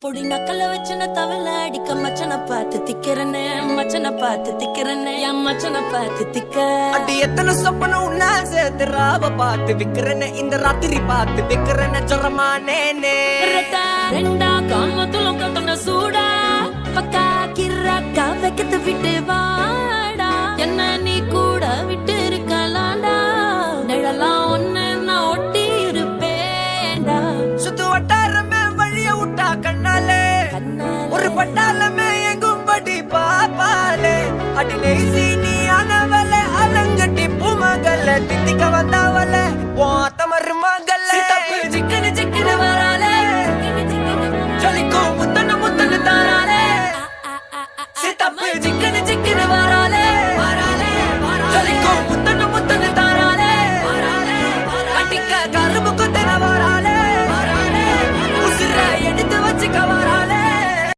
பொடி நக்கல வச்சன தவள அடிக்க மச்சன பார்த்து திக்கிறனே மச்சன பார்த்து திக்கிறனே என் மச்சன பார்த்து திக்க அடி எத்தனை சொப்பன உன்னா சேர்த்து ராவ பார்த்து விக்கிறனே இந்த ராத்திரி பார்த்து விக்கிறனே ஜொரமானே ரெண்டா காமத்துல கட்டண சூடா பக்கா கிராக்கா வைக்கத்து விட்டு வாடா என்ன நீ கூட விட்டு இருக்கலாம்டா நிழலாம் ஒன்னு நான் ஒட்டி இருப்பேன்டா சுத்து வட்டாரமே வழிய விட்டா கண்ணாலே ஒரு பட்டா